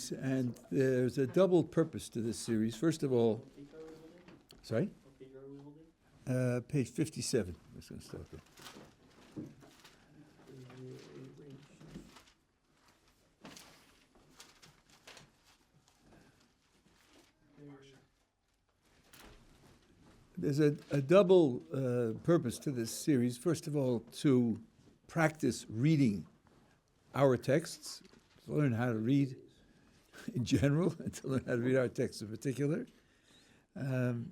series, and there's a double purpose to this series. First of all, sorry? Page 57. I'm just going to start there. There's a double purpose to this series. First of all, to practice reading our texts, to learn how to read in general, and to learn how to read our texts in particular, and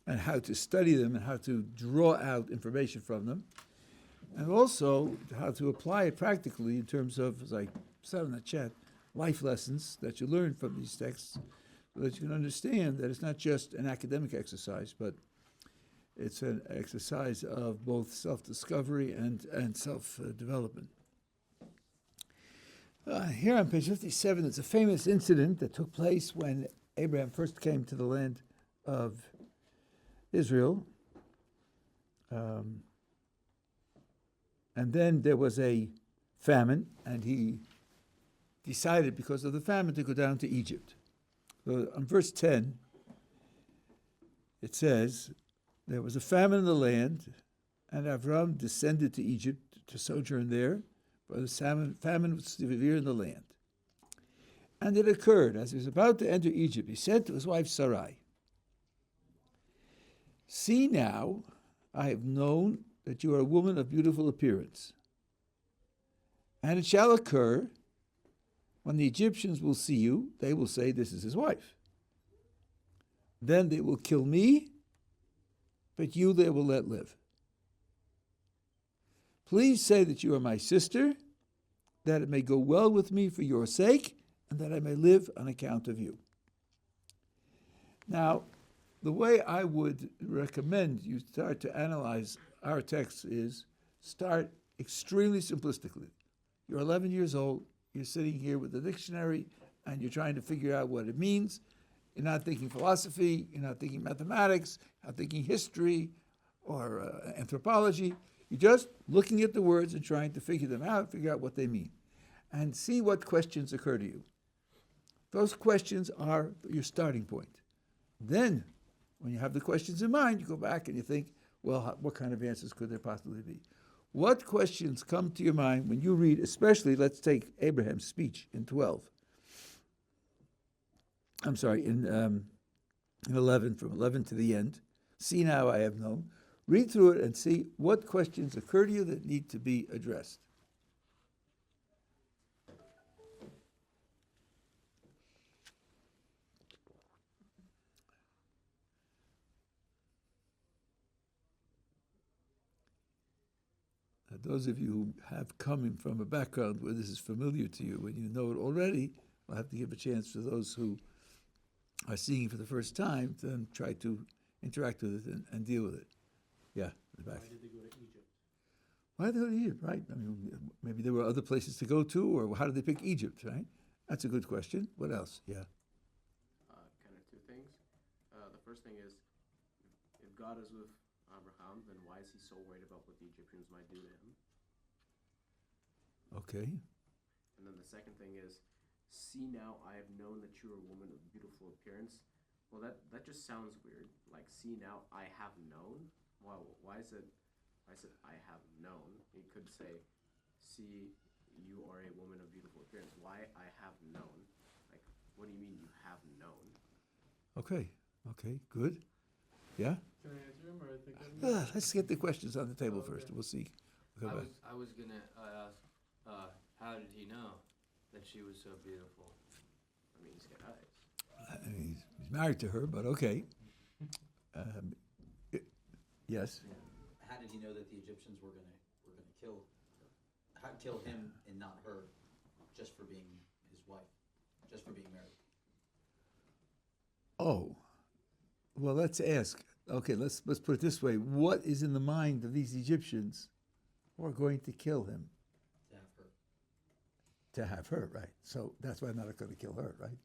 how to study them and how to draw out information from them, and also how to apply it practically in terms of, as I said in the chat, life lessons that you learn from these texts, so that you can understand that it's not just an academic exercise, but it's an exercise of both self-discovery and self-development. Here on page 57, it's a famous incident that took place when Abraham first came to the land of Israel. And then there was a famine, and he decided, because of the famine, to go down to Egypt. So on verse 10, it says, there was a famine in the land, and Avram descended to Egypt to sojourn there, for the famine was severe in the land. And it occurred, as he was about to enter Egypt, he said to his wife Sarai, "See now, I have known that you are a woman of beautiful appearance. And it shall occur, when the Egyptians will see you, they will say, 'This is his wife.' Then they will kill me, but you they will let live. Please say that you are my sister, that it may go well with me for your sake, and that I may live on account of you." Now, the way I would recommend you start to analyze our text is start extremely simplistically. You're 11 years old, you're sitting here with a dictionary, and you're trying to figure out what it means. You're not thinking philosophy, you're not thinking mathematics, you're not thinking history or anthropology. You're just looking at the words and trying to figure them out, figure out what they mean, and see what questions occur to you. Those questions are your starting point. Then, when you have the questions in mind, you go back and you think, well, what kind of answers could there possibly be? What questions come to your mind when you read, especially, let's take Abraham's speech in 12. I'm sorry, in 11, from 11 to the end. See now I have known. Read through it and see what questions occur to you that need to be addressed. Those of you who have come from a background where this is familiar to you, when you know it already, I'll have to give a chance to those who are seeing it for the first time to then try to interact with it and deal with it. Yeah, in the back. Why did they go to Egypt? Why did they go to Egypt, right? I mean, maybe there were other places to go to, or how did they pick Egypt, right? That's a good question. What else? Yeah. Kind of two things. The first thing is, if God is with Abraham, then why is he so worried about what the Egyptians might do to him? Okay. And then the second thing is, see now I have known that you're a woman of beautiful appearance. Well, that just sounds weird. Like, see now I have known? Wow, why is it I have known? You could say, see you are a woman of beautiful appearance. Why I have known? Like, what do you mean you have known? Okay, good. Yeah? Can I answer him, or I think I'm... Let's get the questions on the table first. We'll see. We'll come back. I was gonna ask, how did he know that she was so beautiful? I mean, he's got eyes. I mean, he's married to her, but okay. Yes? How did he know that the Egyptians were gonna kill him and not her, just for being his wife, just for being married? Oh, well, let's ask. Okay, let's put it this way. What is in the mind of these Egyptians who are going to kill him? To have her, right. So that's why I'm not going to kill her, right?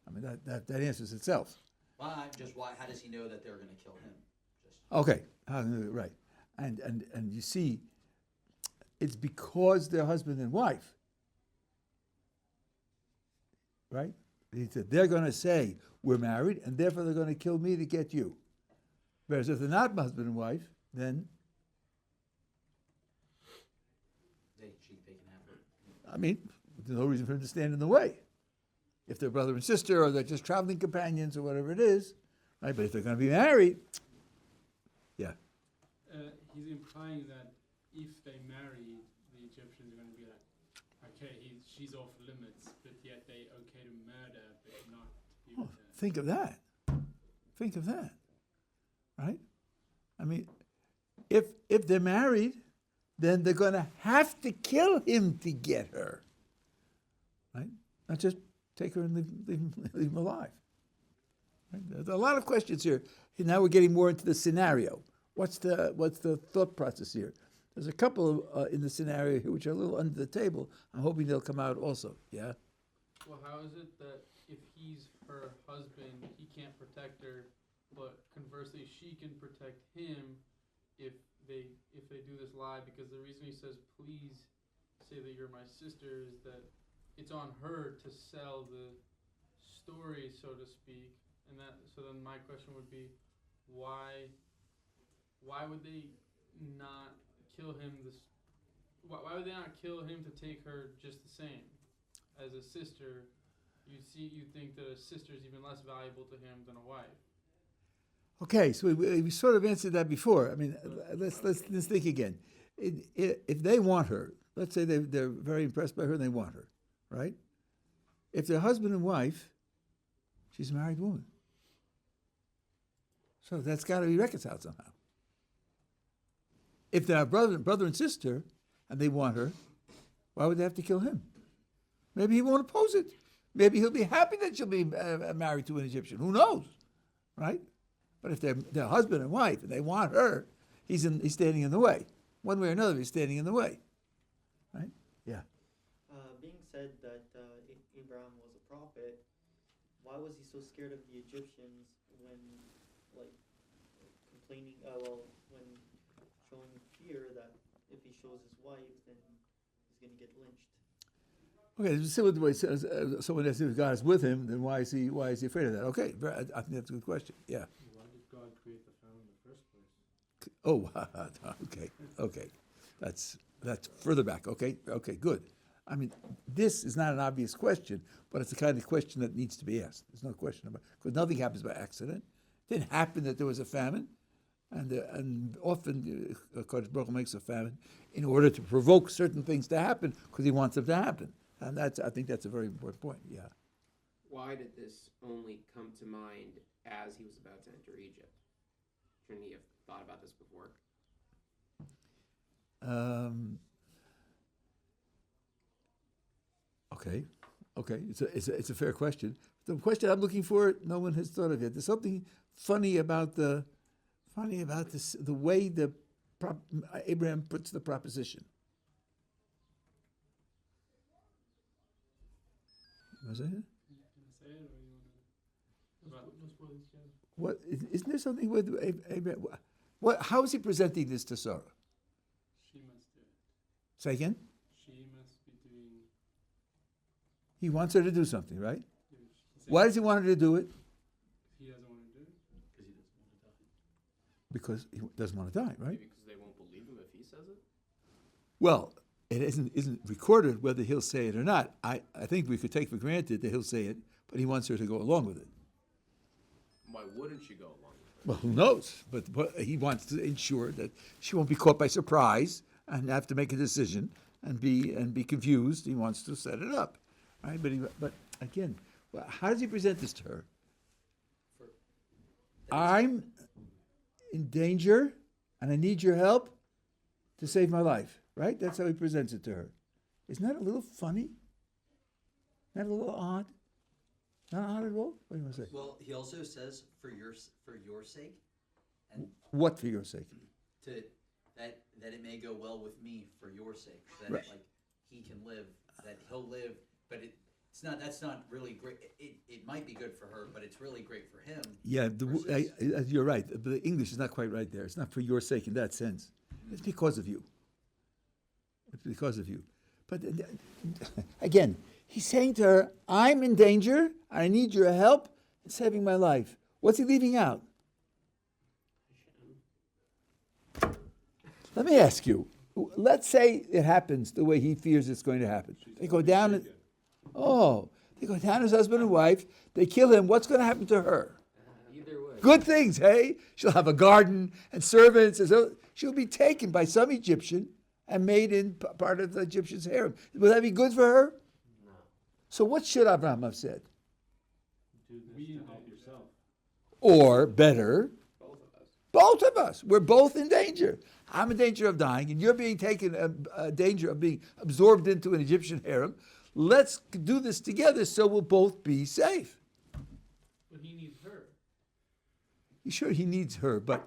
I mean, that answers itself. Why? How does he know that they're going to kill him? Okay, right. And you see, it's because they're husband and wife. right? He said, they're going to say, we're married, and therefore they're going to kill me to get you. Whereas if they're not husband and wife, then, They can have her. I mean, there's no reason for him to stand in the way. If they're brother and sister, or they're just traveling companions, or whatever it is, right? But if they're going to be married, yeah. He's implying that if they marry, the Egyptians are going to be like, okay, she's off limits, but yet they okay to murder, but not to be Oh, with her. think of that. Think of that, right? I mean, if they're married, then they're going to have to kill him to get her, right? Not just take her and leave him alive. Right? There's a lot of questions here. Now we're getting more into the scenario. What's the thought process here? There's a couple in the scenario here which are a little under the table. I'm hoping they'll come out also. Yeah. Well, how is it that if he's her husband, he can't protect her, but conversely, she can protect him if they do this lie? Because the reason he says, "Please say that you're my sister," is that it's on her to sell the story, so to speak. And that, so then my question would be, why would they not kill him? Why would they not kill him to take her just the same as a sister? You think that a sister is even less valuable to him than a wife. Okay, so we sort of answered that before. I mean, let's think again. If they want her, let's say they're very impressed by her and they want her, right? If they're husband and wife, she's a married woman. So that's got to be reconciled somehow. If they're brother and sister and they want her, why would they have to kill him? Maybe he won't oppose it. Maybe he'll be happy that she'll be married to an Egyptian. Who knows, right? But if they're husband and wife and they want her, he's standing in the way. One way or another, he's standing in the way, right? Yeah. Being said that Abraham was a prophet, why was he so scared of the Egyptians when, like, complaining? When showing fear that if he shows his wife, then he's going to get lynched. Okay, similar to the way it says, someone asks if God is with him, then why is he afraid of that? Okay, I think that's a good question. Yeah. Why did God create the family in the first place? Oh, okay. That's further back. Okay, good. I mean, this is not an obvious question, but it's the kind of question that needs to be asked. There's no question about it, because nothing happens by accident. It didn't happen that there was a famine, and often Kodesh Baruch Hu makes a famine in order to provoke certain things to happen, because he wants them to happen. And I think that's a very important point, yeah. Why did this only come to mind as he was about to enter Egypt? Shouldn't he have thought about this before? Okay. It's a fair question. The question I'm looking for, no one has thought of yet. There's something funny about this, the way Abraham puts the proposition. Was it? Can I say it, or you want to? What isn't there something with Abraham? How is he presenting this to Sarah? She must do it. Say again. She must be doing. He wants her to do something, right? He said Why does he want her to do it? He doesn't want to do it. Because he doesn't want to die, right? Maybe because they won't believe him if he says it? Well, it isn't recorded whether he'll say it or not. I think we could take for granted that he'll say it, but he wants her to go along with it. Why wouldn't she go along with it? Well, who knows? But he wants to ensure that she won't be caught by surprise and have to make a decision and be confused. He wants to set it up, right? But again, how does he present this to her? I'm in danger, and I need your help to save my life. Right? That's how he presents it to her. Isn't that a little funny? Isn't that a little odd? Not odd at all? What do you want to say? Well, he also says for your sake, and What for your sake? that it may go well with me for your sake, that Right. like he can live, that he'll live, but that's not really great. It might be good for her, but it's really great for him. Yeah, you're right. The English is not quite right there. It's not for your sake in that sense. It's because of you. It's because of you. But again, He's saying to her, I'm in danger. I need your help in saving my life. What's he leaving out? Let me ask you. Let's say it happens the way he fears it's going to happen. They go down and, they go down as husband and wife. They kill him. What's going to happen to her? Either way. Good things, hey? She'll have a garden and servants. And so she'll be taken by some Egyptian and made in part of the Egyptian's harem. Will that be good for her? No. So what should Abraham have said? Do this to help yourself. Or better, Both of us. both of us. We're both in danger. I'm in danger of dying, and you're being taken a danger of being absorbed into an Egyptian harem. Let's do this together so we'll both be safe. But he needs her. Sure, he needs her, but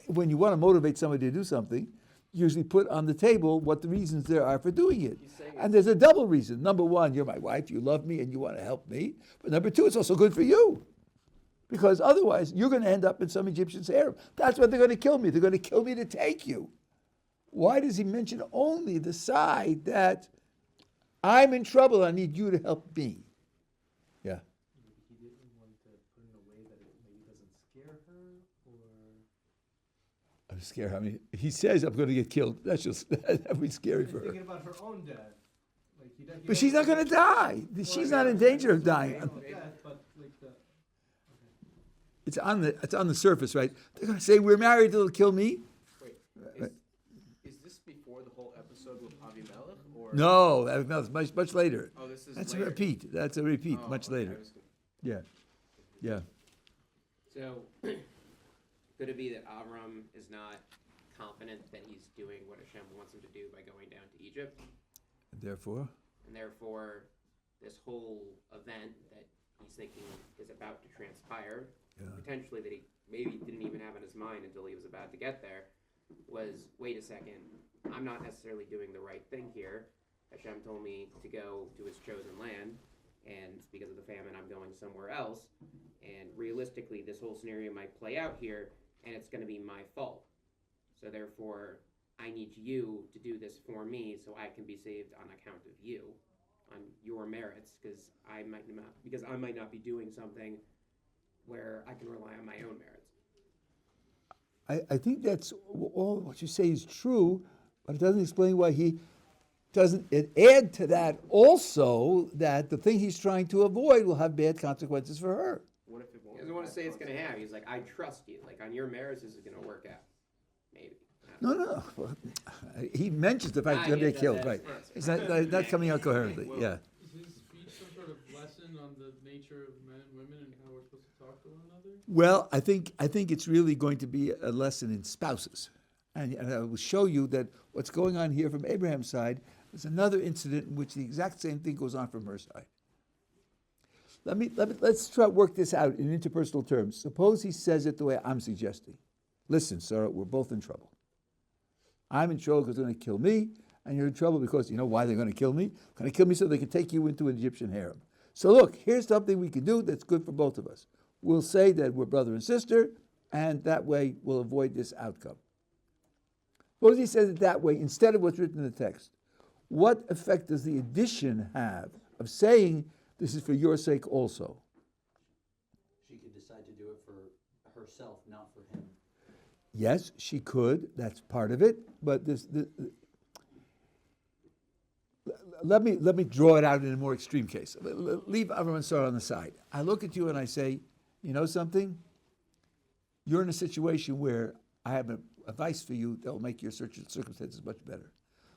when you want to motivate somebody to do something, you usually put on the table what the reasons there are for doing it. And there's a double reason. Number one, you're my wife, you love me, and you want to help me. But number two, it's also good for you. Because otherwise, you're going to end up in some Egyptian's harem. That's why they're going to kill me. They're going to kill me to take you. Why does he mention only the side that I'm in trouble, I need you to help me? Yeah. He didn't want to put in a way that it maybe doesn't scare her, or I'm scared. I mean, he says I'm going to get killed. That's just, that would be scary for her. thinking about her own death. Like But she's not going to die. She's not in danger of dying. But like the It's on the surface, right? They're going to say, we're married, they'll kill me. Wait, Right. is this before the whole episode with Avimelech, or? No, that's much later. Oh, this is That's later. a repeat. That's a repeat, Oh, much okay, later. I was- Yeah. Yeah. So, could it be that Avram is not confident that he's doing what Hashem wants him to do by going down to Egypt? Therefore, And therefore, this whole event that he's thinking is about to transpire, yeah. potentially that he maybe didn't even have in his mind until he was about to get there, was, wait a second, I'm not necessarily doing the right thing here. Hashem told me to go to his chosen land, and because of the famine, I'm going somewhere else. And realistically, this whole scenario might play out here, and it's going to be my fault. So therefore, I need you to do this for me, so I can be saved on account of you, on your merits, because I might not be doing something where I can rely on my own merits. I think that's all what you say is true, but it doesn't explain why he doesn't add to that also that the thing he's trying to avoid will have bad consequences for her. What if it won't? He doesn't want to say it's going to happen. He's like, I trust you. Like, on your merits, this is going to work out. Maybe. I don't know. No. He mentions the fact he's going to get killed, right? It's not coming out coherently, yeah. Is his speech some sort of lesson on the nature of men and women and how we're supposed to talk to one another? Well, I think it's really going to be a lesson in spouses. And I will show you that what's going on here from Abraham's side is another incident in which the exact same thing goes on from her side. Let's try to work this out in interpersonal terms. Suppose he says it the way I'm suggesting. Listen, Sarah, we're both in trouble. I'm in trouble because they're going to kill me, and you're in trouble because you know why they're going to kill me? They're going to kill me so they can take you into an Egyptian harem. So look, here's something we can do that's good for both of us. We'll say that we're brother and sister, and that way we'll avoid this outcome. Suppose he says it that way instead of what's written in the text. What effect does the addition have of saying this is for your sake also? She could decide to do it for herself, not for him. Yes, she could. That's part of it. But let me draw it out in a more extreme case. Leave Avram and Sarah on the side. I look at you and I say, you know something? You're in a situation where I have advice for you that will make your circumstances much better.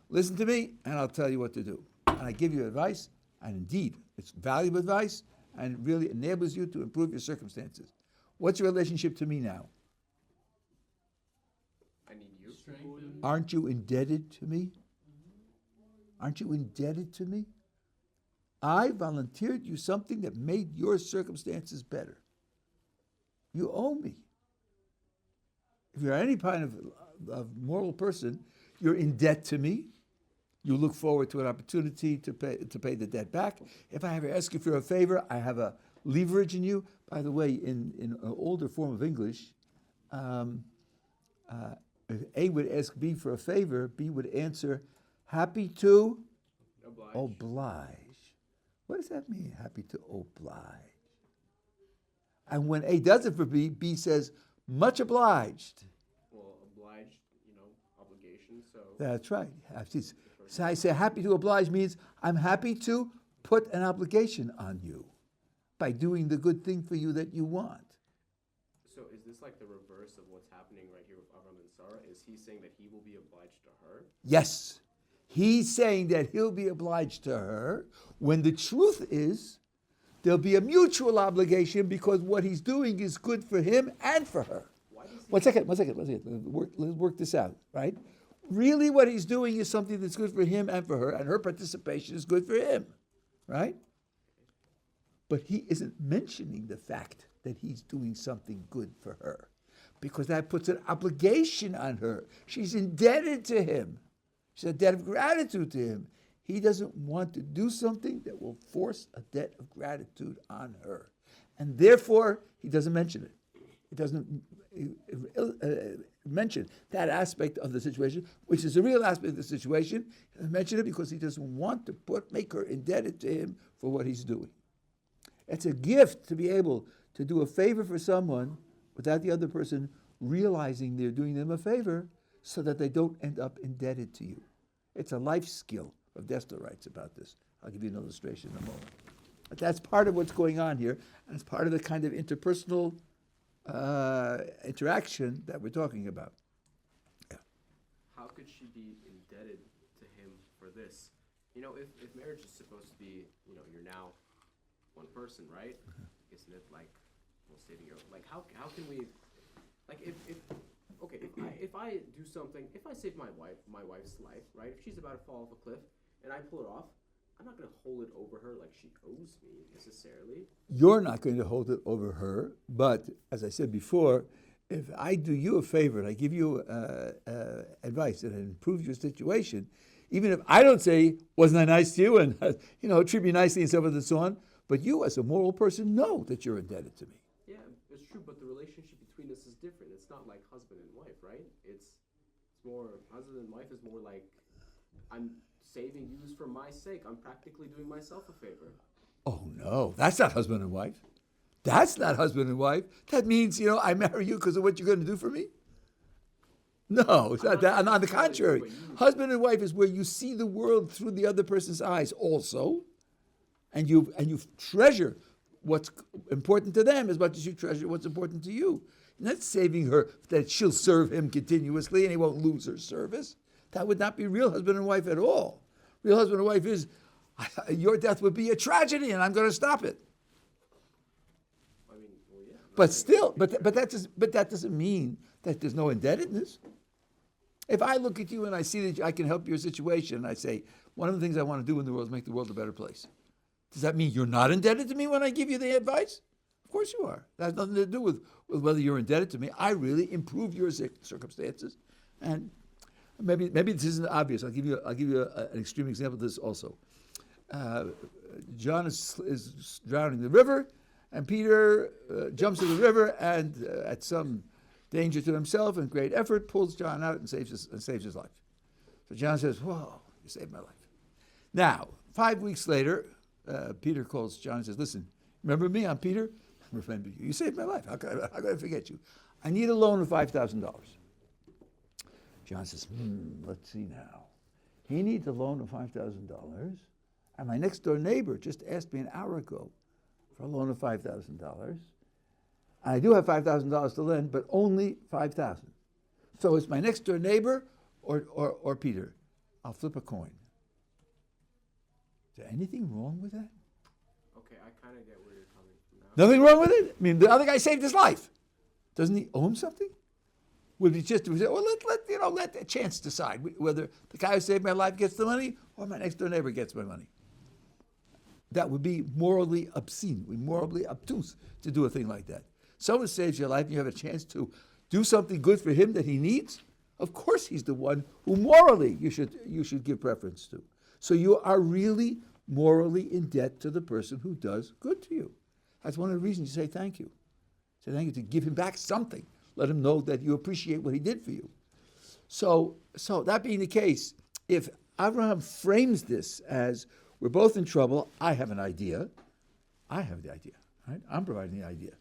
Listen to me, and I'll tell you what to do. And I give you advice, and indeed, it's valuable advice, and it really enables you to improve your circumstances. What's your relationship to me now? I need you. Strengthen. Aren't you indebted to me? Aren't you indebted to me? I volunteered you something that made your circumstances better. You owe me. If you're any kind of moral person, you're in debt to me. You look forward to an opportunity to pay the debt back. If I ever ask you for a favor, I have a leverage in you. By the way, in an older form of English, if A would ask B for a favor, B would answer, happy to Oblige. oblige. What does that mean, happy to oblige? And when A does it for B, B says, much obliged. Well, obliged, obligation. So That's right. So I say happy to oblige means I'm happy to put an obligation on you by doing the good thing for you that you want. So is this like the reverse of what's happening right here with Avram and Sarah? Is he saying that he will be obliged to her? Yes. He's saying that he'll be obliged to her when the truth is there'll be a mutual obligation because what he's doing is good for him and for her. Why does he One second. Let's work this out, right? Really what he's doing is something that's good for him and for her, and her participation is good for him, right? But he isn't mentioning the fact that he's doing something good for her because that puts an obligation on her. She's indebted to him. She's a debt of gratitude to him. He doesn't want to do something that will force a debt of gratitude on her. And therefore, he doesn't mention it. He doesn't mention that aspect of the situation, which is a real aspect of the situation. He doesn't mention it because he doesn't want to make her indebted to him for what he's doing. It's a gift to be able to do a favor for someone without the other person realizing they're doing them a favor so that they don't end up indebted to you. It's a life skill. Desta writes about this. I'll give you an illustration in a moment. But that's part of what's going on here, and it's part of the kind of interpersonal interaction that we're talking about. Yeah. How could she be indebted to him for this? If marriage is supposed to be, you're now one person, right? Isn't it like, saving your, like, how can we, like, if I do something, if I save my wife's life, right? If she's about to fall off a cliff and I pull it off, I'm not going to hold it over her like she owes me necessarily. You're not going to hold it over her, but as I said before, if I do you a favor and I give you advice and it improves your situation, even if I don't say, wasn't I nice to you, and treat me nicely and so forth and so on, but you as a moral person know that you're indebted to me. Yeah, it's true, but the relationship between us is different. It's not like husband and wife, right? It's more, husband and wife is more like, I'm saving you for my sake. I'm practically doing myself a favor. Oh no, that's not husband and wife. That's not husband and wife. That means, I marry you because of what you're going to do for me? No, it's not that. On the contrary, husband and wife is where you see the world through the other person's eyes also, and you treasure what's important to them as much as you treasure what's important to you. You're not saving her that she'll serve him continuously and he won't lose her service. That would not be real husband and wife at all. Real husband and wife is, your death would be a tragedy and I'm going to stop it. But still, but that doesn't mean that there's no indebtedness. If I look at you and I see that I can help your situation, and I say, one of the things I want to do in the world is make the world a better place. Does that mean you're not indebted to me when I give you the advice? Of course you are. That has nothing to do with whether you're indebted to me. I really improve your circumstances. And maybe this isn't obvious. I'll give you an extreme example of this also. John is drowning in the river, and Peter jumps in the river and at some danger to himself and great effort pulls John out and saves his life. So John says, "Whoa, you saved my life." Now, 5 weeks later, Peter calls John and says, "Listen, remember me? I'm Peter. I remember you. You saved my life. How could I forget you? I need a loan of $5,000. John says, let's see now. He needs a loan of $5,000, and my next door neighbor just asked me an hour ago for a loan of $5,000. I do have $5,000 to lend, but only $5,000. So it's my next door neighbor or Peter. I'll flip a coin. Is there anything wrong with that? Okay, I kind of get where you're coming from now. Nothing wrong with it? I mean, the other guy saved his life. Doesn't he owe him something? Would he just say, well, let the chance decide whether the guy who saved my life gets the money or my next door neighbor gets my money? That would be morally obscene, morally obtuse to do a thing like that. Someone saves your life and you have a chance to do something good for him that he needs. Of course he's the one who morally you should give preference to. So you are really morally in debt to the person who does good to you. That's one of the reasons you say thank you. Say thank you to give him back something. Let him know that you appreciate what he did for you. So that being the case, if Abraham frames this as we're both in trouble. I have an idea. I have the idea, right? I'm providing the idea.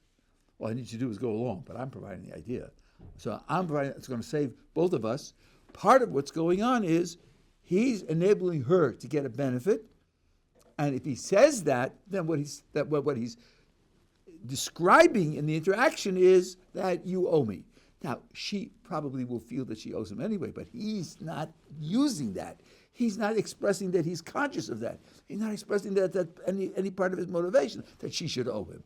All I need you to do is go along, but I'm providing the idea. So I'm providing, it's going to save both of us. Part of what's going on is he's enabling her to get a benefit. And if he says that, then what he's describing in the interaction is that you owe me. Now, she probably will feel that she owes him anyway, but he's not using that. He's not expressing that he's conscious of that. He's not expressing that any part of his motivation, that she should owe him.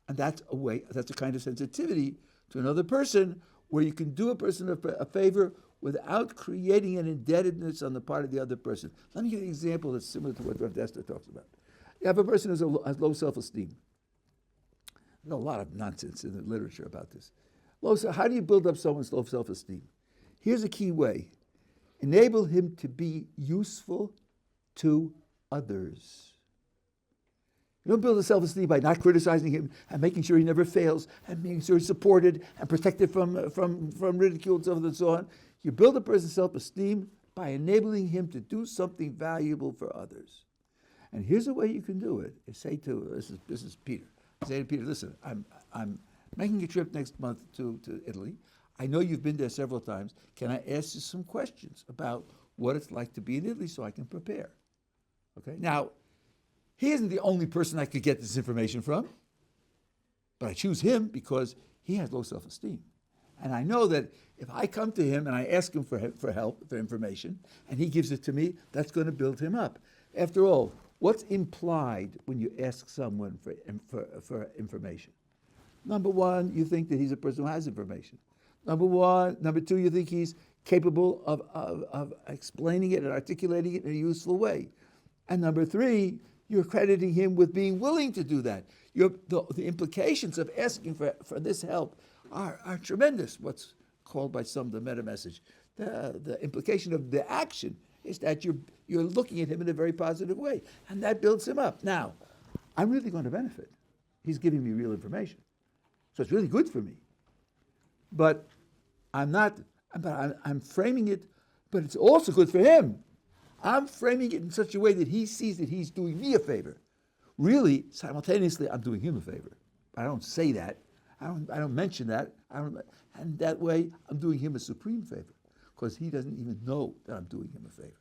And that's a kind of sensitivity to another person where you can do a person a favor without creating an indebtedness on the part of the other person. Let me give you an example that's similar to what Rav Dester talks about. You have a person who has low self-esteem. There's a lot of nonsense in the literature about this. How do you build up someone's low self-esteem? Here's a key way. Enable him to be useful to others. You don't build a self-esteem by not criticizing him and making sure he never fails and making sure he's supported and protected from ridicule and so forth and so on. You build a person's self-esteem by enabling him to do something valuable for others. And here's a way you can do it. Say to this is Peter. Say to Peter, listen, I'm making a trip next month to Italy. I know you've been there several times. Can I ask you some questions about what it's like to be in Italy so I can prepare? Okay. Now, he isn't the only person I could get this information from, but I choose him because he has low self-esteem. And I know that if I come to him and I ask him for help, for information, and he gives it to me, that's going to build him up. After all, what's implied when you ask someone for information? Number one, you think that he's a person who has information. Number two, you think he's capable of explaining it and articulating it in a useful way. And number three, you're crediting him with being willing to do that. The implications of asking for this help are tremendous. What's called by some the meta message. The implication of the action is that you're looking at him in a very positive way, and that builds him up. Now, I'm really going to benefit. He's giving me real information, so it's really good for me. But I'm not. I'm framing it, but it's also good for him. I'm framing it in such a way that he sees that he's doing me a favor. Really, simultaneously, I'm doing him a favor. I don't say that. I don't mention that. And that way, I'm doing him a supreme favor because he doesn't even know that I'm doing him a favor.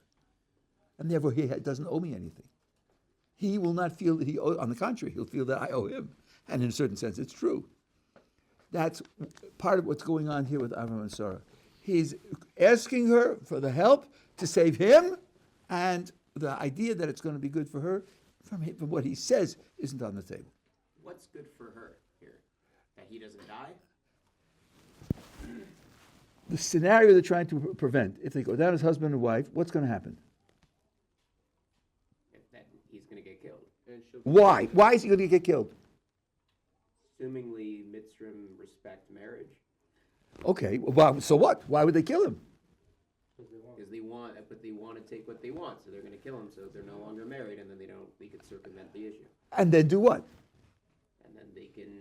And therefore, he doesn't owe me anything. He will not feel that he owes, on the contrary, he'll feel that I owe him. And in a certain sense, it's true. That's part of what's going on here with Avraham and Sarah. He's asking her for the help to save him, and the idea that it's going to be good for her, from what he says, isn't on the table. What's good for her here? That he doesn't die? The scenario they're trying to prevent, if they go down as husband and wife, what's going to happen? That he's going to get killed. Why? Why is he going to get killed? Assumingly, Mitzrim respect marriage. Okay, well, so what? Why would they kill him? Because they want to take what they want, so they're going to kill him, so they're no longer married, and then they could circumvent the issue. And then do what? And then they can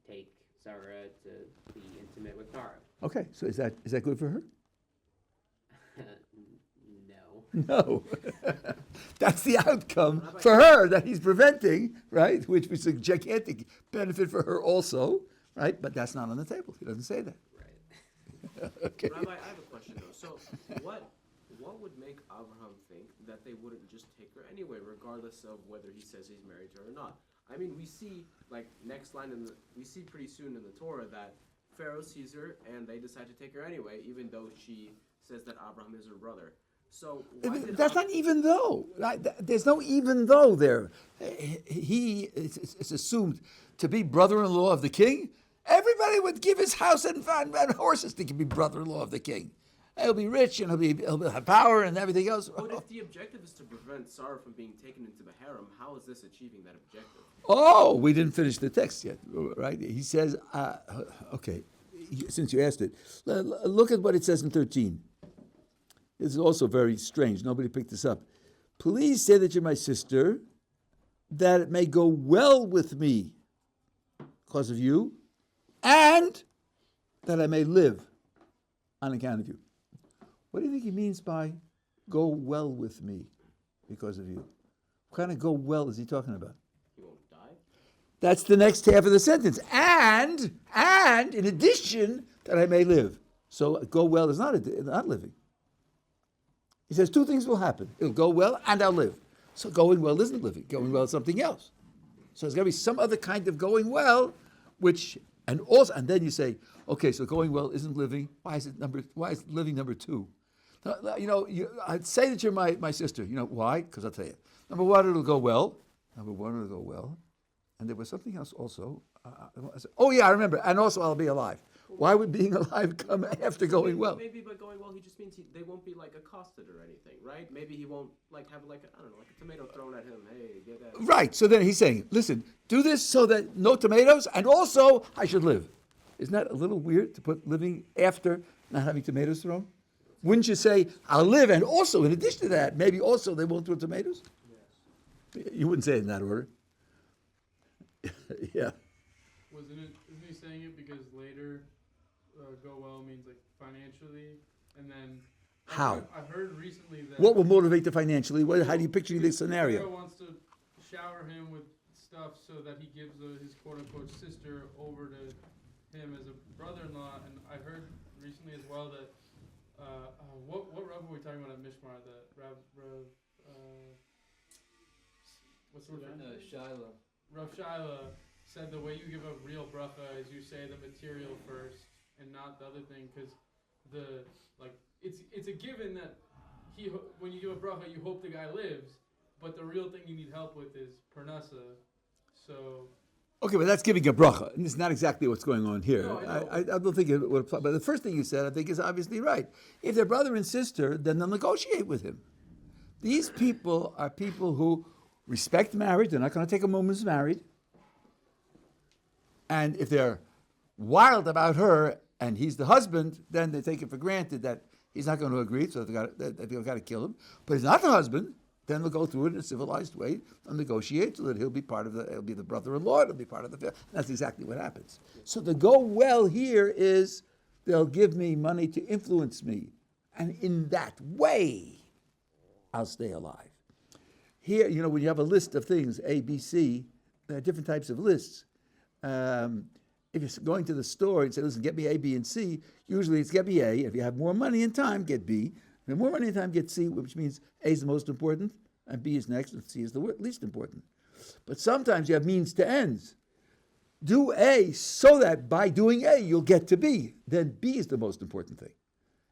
take Sarah to be intimate with Tara. Okay, so is that good for her? No. No. That's the outcome for her that he's preventing, right? Which was a gigantic benefit for her also, right? But that's not on the table. He doesn't say that. Right. Okay. Rabbi, I have a question though. So what would make Abraham think that they wouldn't just take her anyway, regardless of whether he says he's married to her or not? I mean, we see, like, next line we see pretty soon in the Torah that Pharaoh sees her and they decide to take her anyway, even though she says that Abraham is her brother. So why did That's not even though. Right? There's no even though there. He is assumed to be brother-in-law of the king. Everybody would give his house and horses to be brother-in-law of the king. He'll be rich and he'll have power and everything else. But if the objective is to prevent Sarah from being taken into the harem, how is this achieving that objective? Oh, we didn't finish the text yet, right? He says, okay, since you asked it, look at what it says in 13. This is also very strange. Nobody picked this up. Please say that you're my sister, that it may go well with me because of you, and that I may live on account of you. What do you think he means by go well with me because of you? What kind of go well is he talking about? He won't die. That's the next half of the sentence. And in addition, that I may live. So go well is not living. He says two things will happen. It'll go well and I'll live. So going well isn't living. Going well is something else. So there's got to be some other kind of going well, and then you say, okay, so going well isn't living. Why is living number two? I'd say that you're my sister. You know why? Because I'll tell you. Number one, it'll go well. And there was something else also. I remember. And also I'll be alive. Why would being alive come after going well? Maybe by going well, he just means they won't be like accosted or anything, right? Maybe he won't have like a tomato thrown at him. Hey, get that. Right. So then he's saying, listen, do this so that no tomatoes, and also I should live. Isn't that a little weird to put living after not having tomatoes thrown? Wouldn't you say, I'll live, and also in addition to that, maybe also they won't throw tomatoes? Yes. You wouldn't say it in that order. Yeah. Isn't he saying it because later go well means like financially, and then how? I heard recently that what will motivate the financially? How do you picture this scenario? Pharaoh wants to shower him with stuff so that he gives his quote unquote sister over to him as a brother-in-law, and I heard recently as well that what Rav were we talking about at Mishmar? That what's the word? Shiloh. Rav Shiloh said the way you give a real bracha is you say the material first and not the other thing, because it's a given that when you give a bracha you hope the guy lives, but the real thing you need help with is parnasa. So. Okay, but that's giving a bracha, and it's not exactly what's going on here. No, I don't think it would apply. But the first thing you said, I think, is obviously right. If they're brother and sister, then they'll negotiate with him. These people are people who respect marriage. They're not going to take a moment as married. And if they're wild about her and he's the husband, then they take it for granted that he's not going to agree, so they've got to kill him. But he's not the husband, then they'll go through it in a civilized way and negotiate so that he'll be the brother-in-law, he'll be part of the family. That's exactly what happens. So the go well here is they'll give me money to influence me. And in that way, I'll stay alive. Here, when you have a list of things, A, B, C, there are different types of lists. If you're going to the store and say, listen, get me A, B, and C, usually it's get me A. If you have more money and time, get B. If you have more money and time, get C, which means A is the most important, and B is next, and C is the least important. But sometimes you have means to ends. Do A so that by doing A, you'll get to B. Then B is the most important thing.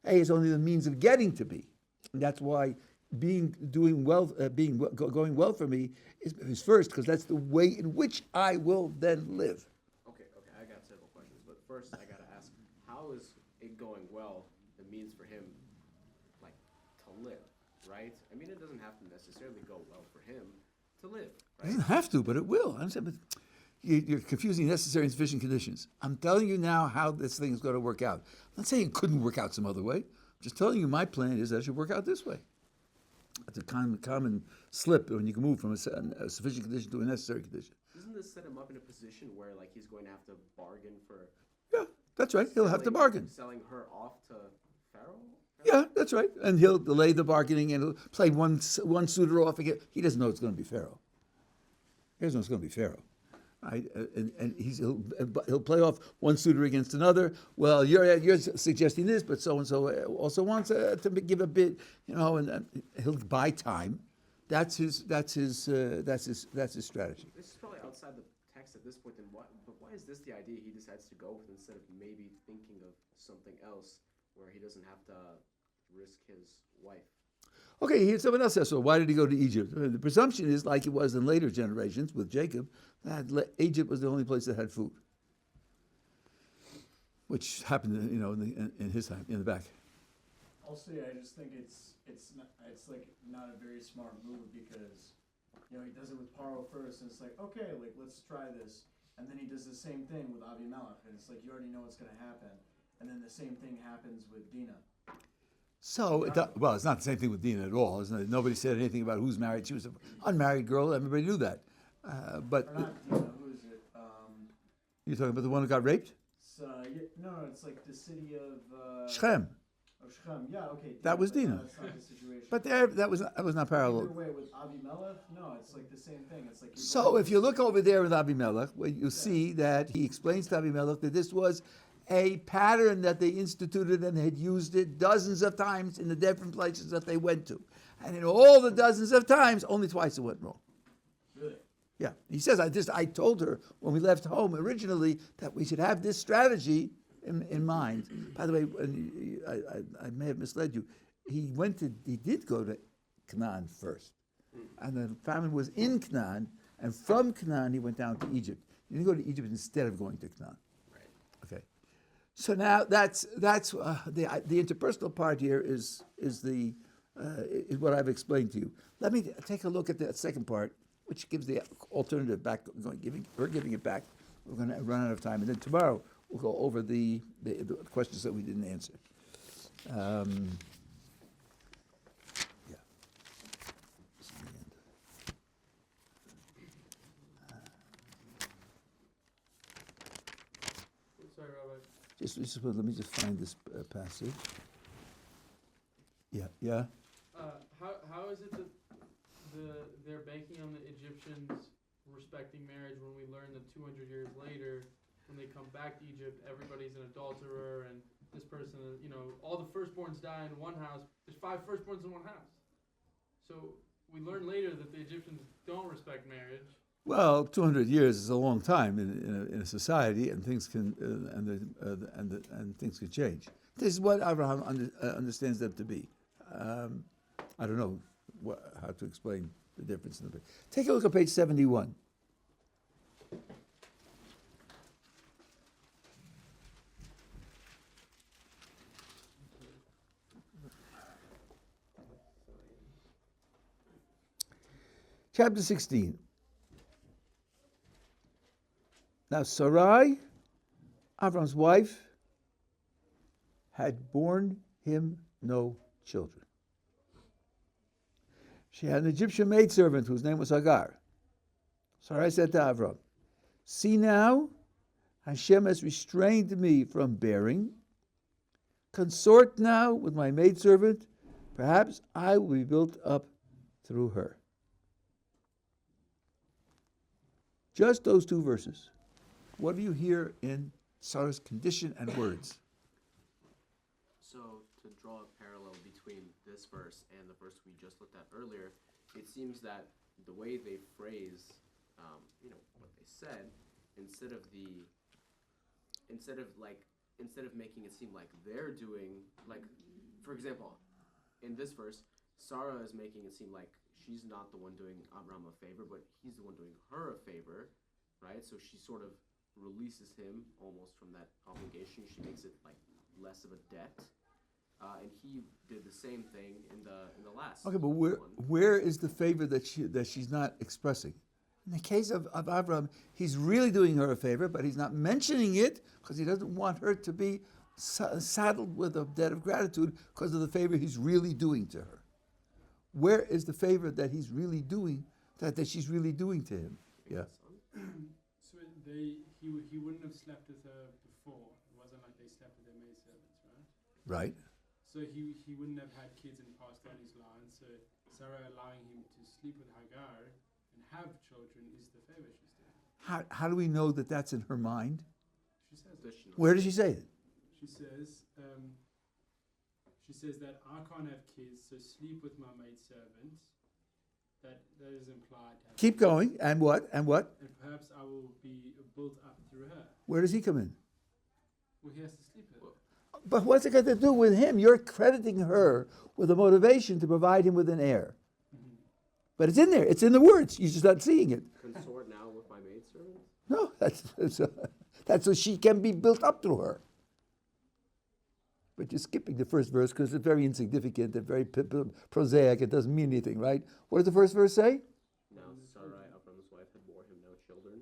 A is only the means of getting to B. And that's why going well for me is first, because that's the way in which I will then live. Okay, I got several questions, but first I gotta ask, how is it going well the means for him, like, to live, right? I mean, it doesn't have to necessarily go well for him to live, It right? doesn't have to, but it will. I'm saying, but you're confusing necessary and sufficient conditions. I'm telling you now how this thing is going to work out. I'm not saying it couldn't work out some other way. I'm just telling you my plan is that it should work out this way. That's a common slip when you can move from a sufficient condition to a necessary condition. Doesn't this set him up in a position where, like, he's going to have to bargain for... Yeah, that's right. He'll have to bargain. Selling her off to Pharaoh? Yeah, that's right. And he'll delay the bargaining and he'll play one suitor off again. He doesn't know it's going to be Pharaoh. He doesn't know it's going to be Pharaoh. Right? And he'll play off one suitor against another. Well, you're suggesting this, but so and so also wants to give a bid, and he'll buy time. That's his strategy. This is probably outside the text at this point. But why is this the idea he decides to go with instead of maybe thinking of something else where he doesn't have to risk his wife? Okay, someone else says, so why did he go to Egypt? The presumption is, like it was in later generations with Jacob, that Egypt was the only place that had food, which happened, in his time, in the back. I'll say I just think it's not a very smart move because, he does it with Paro first, and it's like, okay, let's try this, and then he does the same thing with Avimelech, and it's like, you already know what's going to happen, and then the same thing happens with Dinah. So, it's not the same thing with Dina at all, isn't it? Nobody said anything about who's married. She was an unmarried girl. Everybody knew that. But or not Dinah, who is it? You're talking about the one who got raped? It's like the city of... Shechem. Of Shechem, yeah, okay. That was but Dinah. That's not the situation. But there, that was not parallel. Either way, with Avimelech, no, it's like the same thing. It's like you're So going if you look over there with Abimelech, well, you'll see that he explains to Abimelech that this was a pattern that they instituted and had used it dozens of times in the different places that they went to. And in all the dozens of times, only twice it went wrong. Really? Yeah. He says, I told her when we left home originally that we should have this strategy in mind. By the way, I may have misled you. He did go to Canaan first. And the famine was in Canaan, and from Canaan he went down to Egypt. He didn't go to Egypt instead of going to Canaan. Right. Okay. So now that's the interpersonal part here is what I've explained to you. Let me take a look at that second part, which gives the alternative back. We're giving it back. We're going to run out of time, and then tomorrow we'll go over the questions that we didn't answer. Yeah. This is the end. Sorry, Rabbi. Let me just find this passage. Yeah. How is it that they're banking on the Egyptians respecting marriage when we learn that 200 years later, when they come back to Egypt, everybody's an adulterer and this person, all the firstborns die in one house. There's 5 firstborns in one house. So we learn later that the Egyptians don't respect marriage. Well, 200 years is a long time in a society, and things can and things can change. This is what Abraham understands them to be. I don't know how to explain the difference in the. Take a look at page 71. Chapter 16. Now Sarai, Avram's wife, had borne him no children. She had an Egyptian maidservant whose name was Hagar. Sarai said to Avram, "See now, Hashem has restrained me from bearing. Consort now with my maidservant. Perhaps I will be built up through her." Just those 2 verses. What do you hear in Sarah's condition and words? So to draw a parallel between this verse and the verse we just looked at earlier, it seems that the way they phrase, what they said, instead of making it seem like they're doing, like, for example, in this verse, Sarah is making it seem like she's not the one doing Abraham a favor, but he's the one doing her a favor, right? So she sort of releases him almost from that obligation. She makes it like less of a debt, and he did the same thing in the last. Okay, but one. where is the favor that she's not expressing? In the case of Abraham, he's really doing her a favor, but he's not mentioning it because he doesn't want her to be saddled with a debt of gratitude because of the favor he's really doing to her. Where is the favor that he's really doing, that she's really doing to him? Yeah. So he wouldn't have slept with her before. It wasn't like they slept with their maidservants, right? Right. So he wouldn't have had kids and passed on his line. So Sarah allowing him to sleep with Hagar and have children is the favor she's doing. How do we know that that's in her mind? She says Where does she say it? She says that I can't have kids, so sleep with my maidservant. That is implied. Keep going. And what? And what? And perhaps I will be built up through her. Where does he come in? Well, he has to sleep with her. But what's it got to do with him? You're crediting her with a motivation to provide him with an heir. Mm-hmm. But it's in there. It's in the words. You're just not seeing it. Consort now with my maidservant? No, that's so she can be built up through her. But you're skipping the first verse because it's very insignificant and very prosaic. It doesn't mean anything, right? What does the first verse say? Now Sarai, Abram's wife, had borne him no children.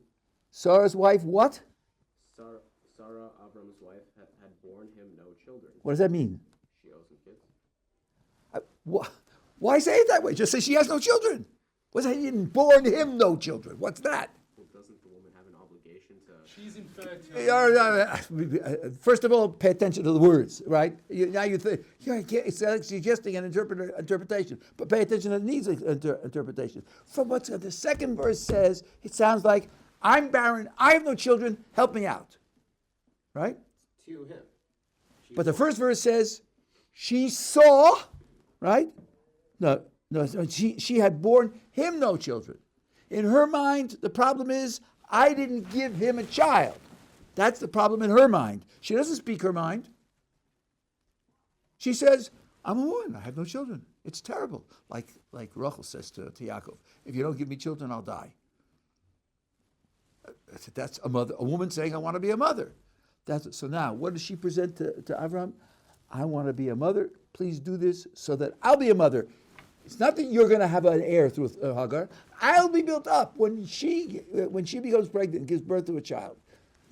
Sarah's wife, what? Sarah, Abram's wife, had borne him no children. What does that mean? She owes him kids. Why say it that way? Just say she has no children. What's that? He didn't born him no children. What's that? Well, doesn't the woman have an obligation to. She's inferred to. First of all, pay attention to the words, right? Now you think, it's like suggesting an interpretation, but pay attention to the needs of interpretation. From what the second verse says, it sounds like, I'm barren, I have no children, help me out, right? To him. But the first verse says, she saw, right? No, she had borne him no children. In her mind, the problem is, I didn't give him a child. That's the problem in her mind. She doesn't speak her mind. She says, I'm a woman, I have no children. It's terrible. Like Rachel says to Yaakov, if you don't give me children, I'll die. That's a woman saying, I want to be a mother. So now, what does she present to Avraham? I want to be a mother. Please do this so that I'll be a mother. It's not that you're going to have an heir through Hagar. I'll be built up when she becomes pregnant and gives birth to a child.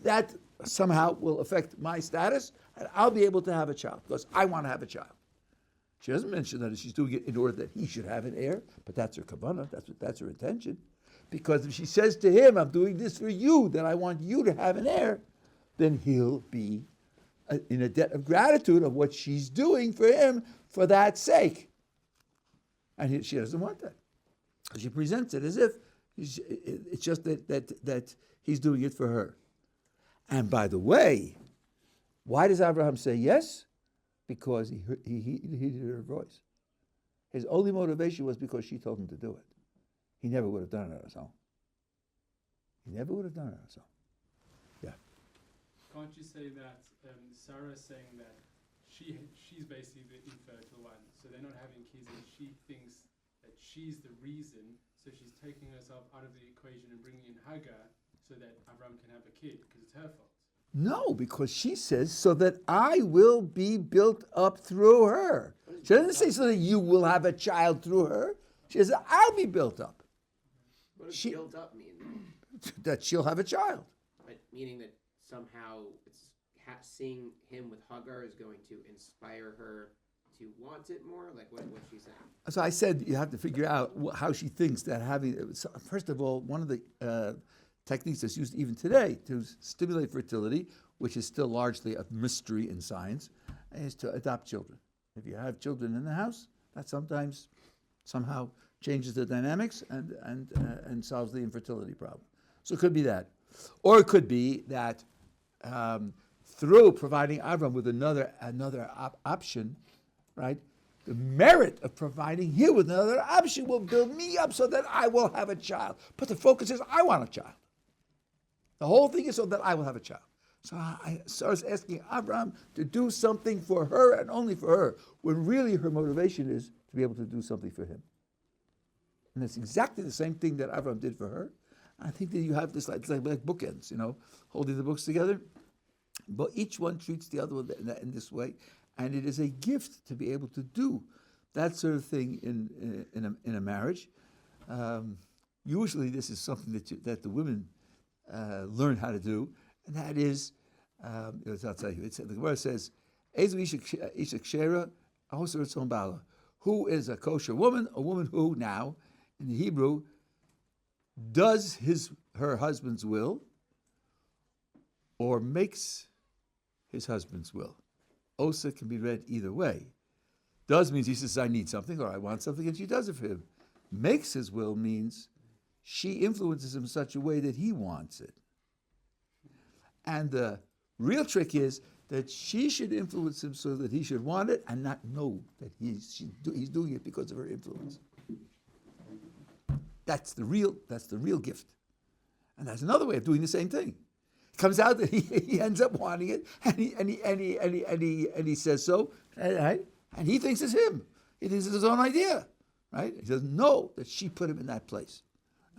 That somehow will affect my status, and I'll be able to have a child because I want to have a child. She doesn't mention that she's doing it in order that he should have an heir, but that's her kavanah. That's her intention. Because if she says to him, I'm doing this for you, that I want you to have an heir, then he'll be in a debt of gratitude of what she's doing for him for that sake. And she doesn't want that. She presents it as if it's just that he's doing it for her. And by the way, why does Abraham say yes? Because he heeded her voice. His only motivation was because she told him to do it. He never would have done it on his own. He never would have done it on his own. Yeah. Can't you say that Sarah is saying that she's basically the infertile one, so they're not having kids, and she thinks that she's the reason, so she's taking herself out of the equation and bringing in Hagar so that Avram can have a kid, because it's her fault. No, because she says, so that I will be built up through her. She doesn't say so that you will have a child through her. She says, I'll be built up. What does built up mean? That she'll have a child. But meaning that somehow seeing him with Hagar is going to inspire her to want it more? Like what's she saying? So I said you have to figure out how she thinks that having, first of all, one of the techniques that's used even today to stimulate fertility, which is still largely a mystery in science, is to adopt children. If you have children in the house, that sometimes somehow changes the dynamics and solves the infertility problem. So it could be that. Or it could be that through providing Avram with another option, right? The merit of providing him with another option will build me up so that I will have a child. But the focus is, I want a child. The whole thing is so that I will have a child. So I was asking Avram to do something for her and only for her, when really her motivation is to be able to do something for him. And it's exactly the same thing that Avram did for her. I think that you have this like bookends, holding the books together. But each one treats the other one in this way. And it is a gift to be able to do that sort of thing in a marriage. Usually this is something that the women learn how to do. And that is, I'll tell you, the Gemara says, who is a kosher woman? A woman who now, in the Hebrew, does her husband's will or makes his husband's will. Osa can be read either way. Does means he says, I need something or I want something, and she does it for him. Makes his will means she influences him in such a way that he wants it. And the real trick is that she should influence him so that he should want it and not know that he's doing it because of her influence. That's the real gift. And that's another way of doing the same thing. It comes out that he ends up wanting it, and he says so, right? And he thinks it's him. He thinks it's his own idea, right? He doesn't know that she put him in that place.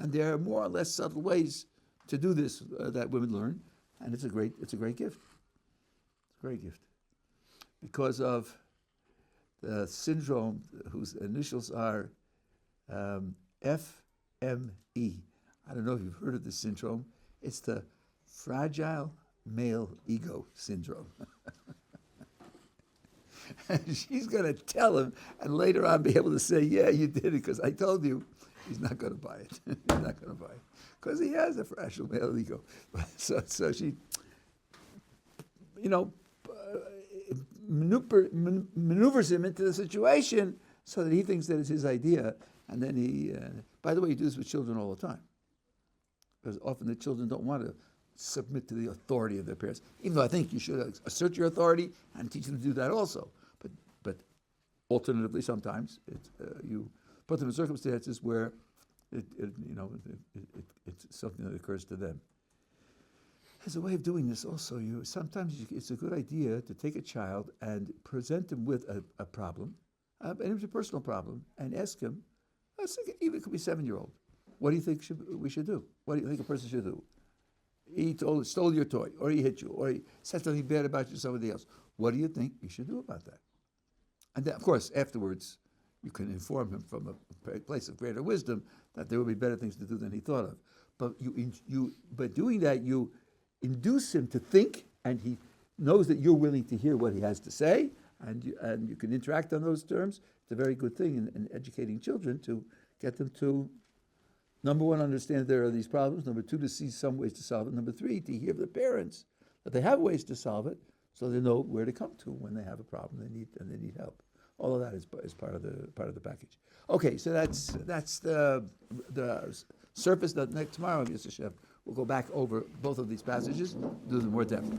And there are more or less subtle ways to do this that women learn, and it's a great gift. It's a great gift because of the syndrome whose initials are FME. I don't know if you've heard of this syndrome. It's the fragile male ego syndrome. And she's going to tell him and later on be able to say, yeah, you did it because I told you. He's not going to buy it. He's not going to buy it because he has a fragile male ego. So she, maneuvers him into the situation so that he thinks that it's his idea, and then he. By the way, you do this with children all the time, because often the children don't want to submit to the authority of their parents. Even though I think you should assert your authority and teach them to do that also. But alternatively, sometimes you put them in circumstances where it's something that occurs to them. As a way of doing this also, it's a good idea to take a child and present him with a problem, an interpersonal problem, and ask him, even it could be a 7-year-old, what do you think we should do? What do you think a person should do? He stole your toy, or he hit you, or he said something bad about you to somebody else. What do you think you should do about that? And then, of course, afterwards, you can inform him from a place of greater wisdom that there will be better things to do than he thought of. But by doing that, you induce him to think, and he knows that you're willing to hear what he has to say, and you can interact on those terms. It's a very good thing in educating children to get them to, number one, understand there are these problems. Number two, to see some ways to solve it. Number three, to hear the parents that they have ways to solve it, so they know where to come to when they have a problem they need help. All of that is part of the package. Okay, so that's the surface. That tomorrow, Mr. Chef, we'll go back over both of these passages, do them more depth.